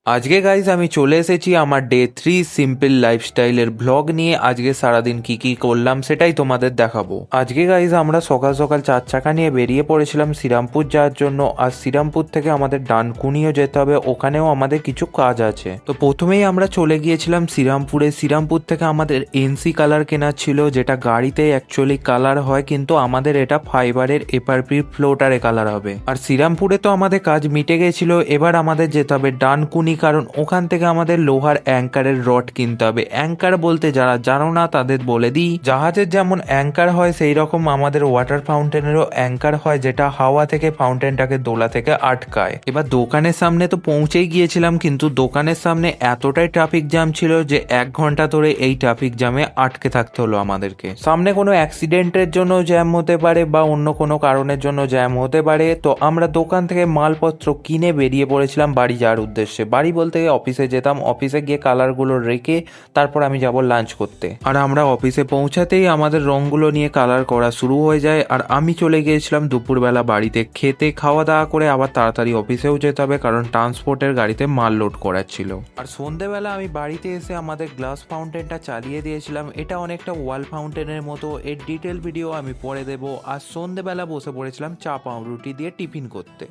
আজকে গাইজ আমি চলে এসেছি আমার ডে 3 সিম্পল লাইফস্টাইলের ব্লগ নিয়ে। আজকে সারাদিন কি কি করলাম সেটাই তোমাদের দেখাবো। আজকে গাইজ আমরা সকাল সকাল 4 চাকা নিয়ে বেরিয়ে পড়েছিলাম শ্রীরামপুর যাওয়ার জন্য। আর শ্রীরামপুর থেকে আমাদের ডানকুনিও যেতে হবে, ওখানেও আমাদের কিছু কাজ আছে। তো প্রথমেই আমরা চলে গিয়েছিলাম শ্রীরামপুরে। শ্রীরামপুর থেকে আমাদের এনসি কালার কেনার ছিল, যেটা গাড়িতে অ্যাকচুয়ালি কালার হয়, কিন্তু আমাদের এটা ফাইবারের এপারপি ফ্লোটারে কালার হবে। আর শ্রীরামপুরে তো আমাদের কাজ মিটে গেছিল, এবার আমাদের যেতে হবে ডানকুনি, কারণ ওখান থেকে আমাদের লোহার অ্যাঙ্কারের রড কিনতে হবে। অ্যাঙ্কার বলতে যারা জানো না তাদের বলে দিই, জাহাজের যেমন অ্যাঙ্কার হয় সেই রকম আমাদের ওয়াটার ফাউন্টেনেরও অ্যাঙ্কার হয়, যেটা হাওয়া থেকে ফাউন্টেনটাকে দোলা থেকে আটকায়। এবার দোকানের সামনে তো পৌঁছেই গিয়েছিলাম, কিন্তু দোকানের সামনে এতটাই ট্রাফিক জ্যাম ছিল যে 1 ঘন্টা ধরে এই ট্রাফিক জ্যামে আটকে থাকতে হলো আমাদেরকে। সামনে কোনো অ্যাক্সিডেন্টের জন্য জ্যাম হতে পারে বা অন্য কোনো কারণের জন্য জ্যাম হতে পারে। তো আমরা দোকান থেকে মালপত্র কিনে বেরিয়ে পড়েছিলাম বাড়ি যাওয়ার উদ্দেশ্যে। বাড়ি বলতে অফিসে যেতাম, অফিসে গিয়ে কালারগুলো রেখে তারপর আমি যাব লাঞ্চ করতে। আর আমরা অফিসে পৌঁছাতেই আমাদের রঙগুলো নিয়ে কালার করা শুরু হয়ে যায়। আর আমি চলে গিয়েছিলাম দুপুরবেলা বাড়িতে খেতে, খাওয়া দাওয়া করে আবার তাড়াতাড়ি অফিসেও যেতে হবে, কারণ ট্রান্সপোর্টের গাড়িতে মাল লোড করার ছিল। আর সন্ধেবেলা আমি বাড়িতে এসে আমাদের গ্লাস ফাউন্টেনটা চালিয়ে দিয়েছিলাম। এটা অনেকটা ওয়াল ফাউন্টেনের মতো, এর ডিটেল ভিডিও আমি পরে দেবো। আর সন্ধেবেলা বসে পড়েছিলাম চা পাউরুটি দিয়ে টিফিন করতে।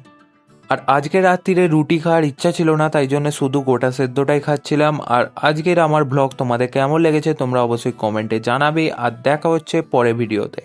আর আজকে রাত্রিরে রুটি খাওয়ার ইচ্ছা ছিল না, তাই জন্য শুধু গোটা সেদ্ধটাই খাচ্ছিলাম। আর আজকের আমার ব্লগ তোমাদের কেমন লেগেছে তোমরা অবশ্যই কমেন্টে জানাবে। আর দেখা হচ্ছে পরে ভিডিওতে।